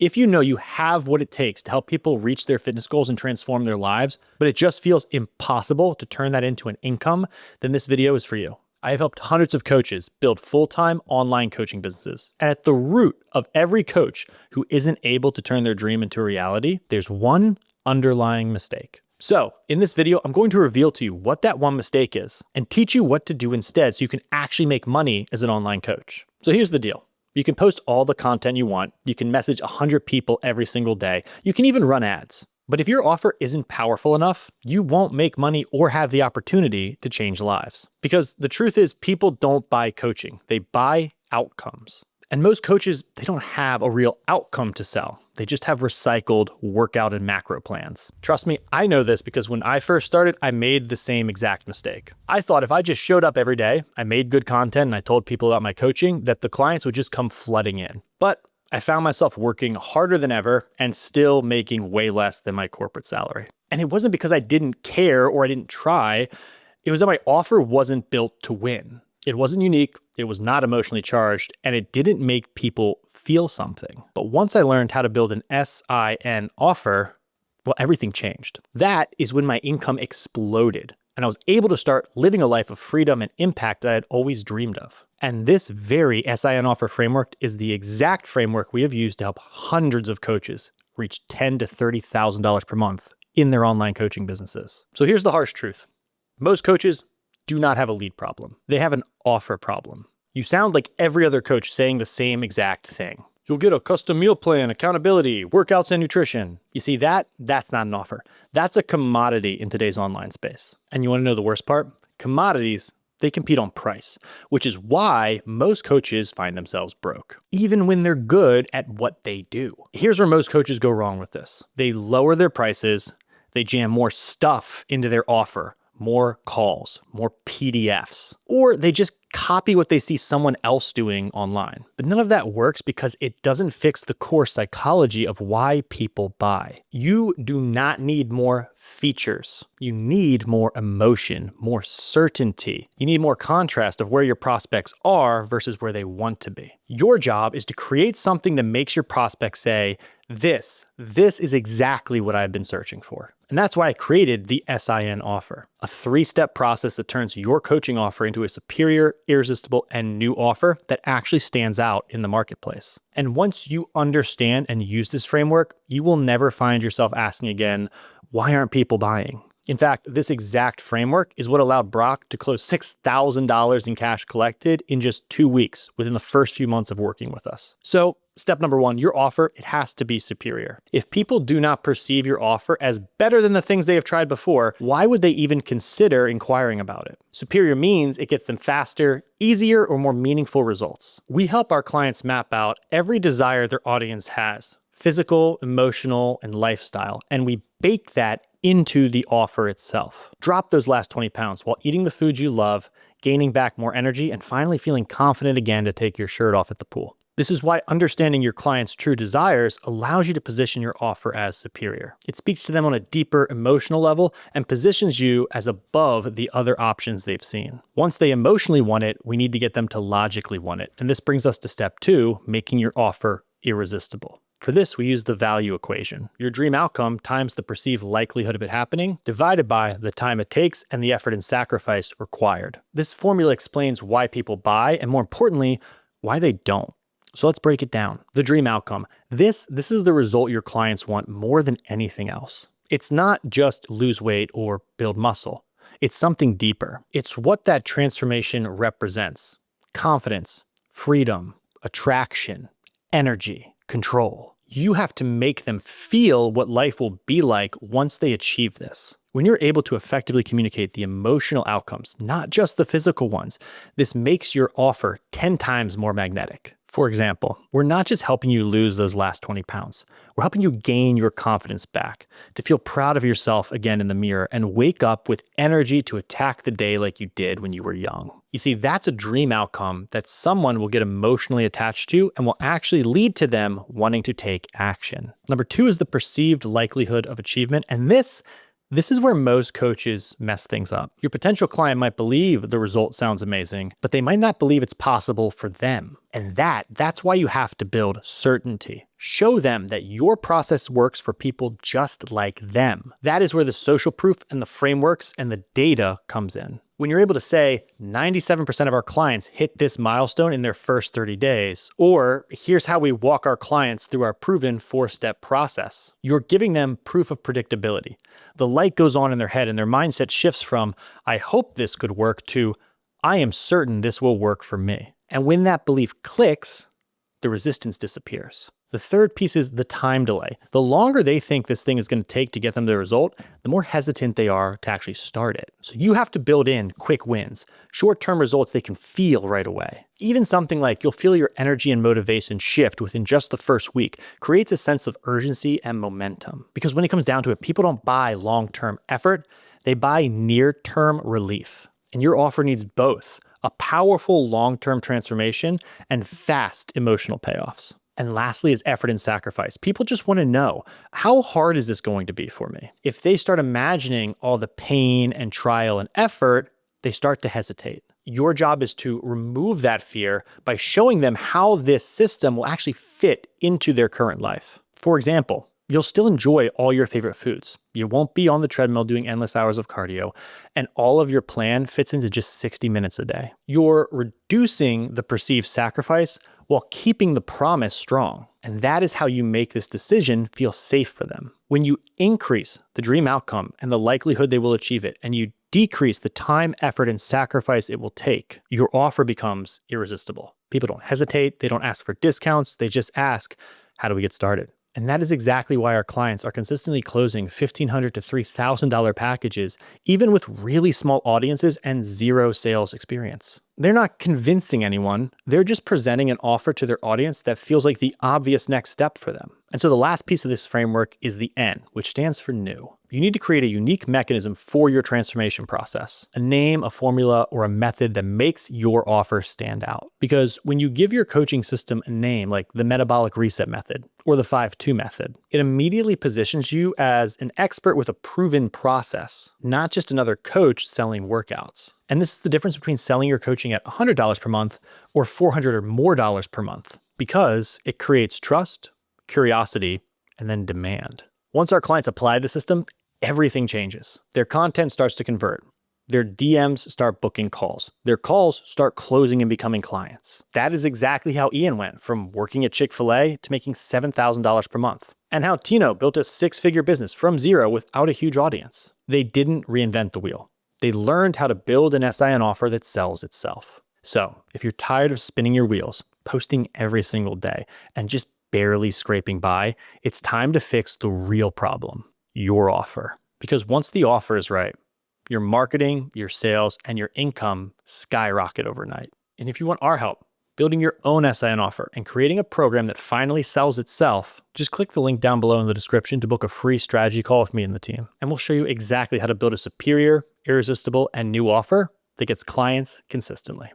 If you know you have what it takes to help people reach their fitness goals and transform their lives, but it just feels impossible to turn that into an income, then this video is for you. I have helped hundreds of coaches build full-time online coaching businesses. And at the root of every coach who isn't able to turn their dream into a reality, there's one underlying mistake. So in this video, I'm going to reveal to you what that one mistake is and teach you what to do instead so you can actually make money as an online coach. So here's the deal. You can post all the content you want. You can message 100 people every single day. You can even run ads. But if your offer isn't powerful enough, you won't make money or have the opportunity to change lives. Because the truth is, people don't buy coaching. They buy outcomes. And most coaches, they don't have a real outcome to sell. They just have recycled workout and macro plans. Trust me, I know this because when I first started, I made the same exact mistake. I thought if I just showed up every day, I made good content, and I told people about my coaching, that the clients would just come flooding in. But I found myself working harder than ever and still making way less than my corporate salary. And it wasn't because I didn't care or I didn't try. It was that my offer wasn't built to win. It wasn't unique, it was not emotionally charged, and it didn't make people feel something. But once I learned how to build an SIN offer, well, everything changed. That is when my income exploded, and I was able to start living a life of freedom and impact that I had always dreamed of. And this very SIN offer framework is the exact framework we have used to help hundreds of coaches reach $10,000 to $30,000 per month in their online coaching businesses. So here's the harsh truth. Most coaches do not have a lead problem. They have an offer problem. You sound like every other coach saying the same exact thing. You'll get a custom meal plan, accountability, workouts, and nutrition. You see that's not an offer. That's a commodity in today's online space. And you want to know the worst part? Commodities, they compete on price, which is why most coaches find themselves broke, even when they're good at what they do. Here's where most coaches go wrong with this. They lower their prices, they jam more stuff into their offer, more calls, more PDFs, or they just copy what they see someone else doing online. But none of that works because it doesn't fix the core psychology of why people buy. You do not need more features. You need more emotion, more certainty. You need more contrast of where your prospects are versus where they want to be. Your job is to create something that makes your prospects say, this is exactly what I've been searching for. And that's why I created the SIN offer, a 3-step process that turns your coaching offer into a superior, irresistible, and new offer that actually stands out in the marketplace. And once you understand and use this framework, you will never find yourself asking again, why aren't people buying? In fact, this exact framework is what allowed Brock to close $6,000 in cash collected in just 2 weeks within the first few months of working with us. So step number 1, your offer, it has to be superior. If people do not perceive your offer as better than the things they have tried before, why would they even consider inquiring about it? Superior means it gets them faster, easier, or more meaningful results. We help our clients map out every desire their audience has, physical, emotional, and lifestyle, and we bake that into the offer itself. Drop those last 20 pounds while eating the food you love, gaining back more energy, and finally feeling confident again to take your shirt off at the pool. This is why understanding your client's true desires allows you to position your offer as superior. It speaks to them on a deeper emotional level and positions you as above the other options they've seen. Once they emotionally want it, we need to get them to logically want it. And this brings us to step 2, making your offer irresistible. For this, we use the value equation. Your dream outcome times the perceived likelihood of it happening, divided by the time it takes and the effort and sacrifice required. This formula explains why people buy, and more importantly, why they don't. So let's break it down. The dream outcome. This is the result your clients want more than anything else. It's not just lose weight or build muscle. It's something deeper. It's what that transformation represents. Confidence, freedom, attraction, energy, control. You have to make them feel what life will be like once they achieve this. When you're able to effectively communicate the emotional outcomes, not just the physical ones, this makes your offer 10 times more magnetic. For example, we're not just helping you lose those last 20 pounds. We're helping you gain your confidence back, to feel proud of yourself again in the mirror and wake up with energy to attack the day like you did when you were young. You see, that's a dream outcome that someone will get emotionally attached to and will actually lead to them wanting to take action. Number 2 is the perceived likelihood of achievement. And this This is where most coaches mess things up. Your potential client might believe the result sounds amazing, but they might not believe it's possible for them. And that's why you have to build certainty. Show them that your process works for people just like them. That is where the social proof and the frameworks and the data comes in. When you're able to say 97% of our clients hit this milestone in their first 30 days, or here's how we walk our clients through our proven 4-step process, you're giving them proof of predictability. The light goes on in their head and their mindset shifts from, I hope this could work, to, I am certain this will work for me. And when that belief clicks, the resistance disappears. The third piece is the time delay. The longer they think this thing is going to take to get them the result, the more hesitant they are to actually start it. So you have to build in quick wins, short-term results they can feel right away. Even something like you'll feel your energy and motivation shift within just the first week creates a sense of urgency and momentum. Because when it comes down to it, people don't buy long-term effort, they buy near-term relief. And your offer needs both, a powerful long-term transformation and fast emotional payoffs. And lastly is effort and sacrifice. People just want to know, how hard is this going to be for me? If they start imagining all the pain and trial and effort, they start to hesitate. Your job is to remove that fear by showing them how this system will actually fit into their current life. For example, you'll still enjoy all your favorite foods. You won't be on the treadmill doing endless hours of cardio, and all of your plan fits into just 60 minutes a day. You're reducing the perceived sacrifice while keeping the promise strong. And that is how you make this decision feel safe for them. When you increase the dream outcome and the likelihood they will achieve it, and you decrease the time, effort, and sacrifice it will take, your offer becomes irresistible. People don't hesitate, they don't ask for discounts, they just ask, how do we get started? And that is exactly why our clients are consistently closing $1,500 to $3,000 packages, even with really small audiences and zero sales experience. They're not convincing anyone, they're just presenting an offer to their audience that feels like the obvious next step for them. And so the last piece of this framework is the N, which stands for new. You need to create a unique mechanism for your transformation process, a name, a formula, or a method that makes your offer stand out. Because when you give your coaching system a name like the metabolic reset method or the 5-2 method, it immediately positions you as an expert with a proven process, not just another coach selling workouts. And this is the difference between selling your coaching at $100 per month or $400 or more per month, because it creates trust, curiosity, and then demand. Once our clients apply the system, everything changes. Their content starts to convert. Their DMs start booking calls. Their calls start closing and becoming clients. That is exactly how Ian went from working at Chick-fil-A to making $7,000 per month. And how Tino built a 6-figure business from zero without a huge audience. They didn't reinvent the wheel. They learned how to build an SIN offer that sells itself. So if you're tired of spinning your wheels, posting every single day, and just barely scraping by, it's time to fix the real problem, your offer. Because once the offer is right, your marketing, your sales, and your income skyrocket overnight. And if you want our help building your own SIN offer and creating a program that finally sells itself, just click the link down below in the description to book a free strategy call with me and the team. And we'll show you exactly how to build a superior, irresistible, and new offer that gets clients consistently.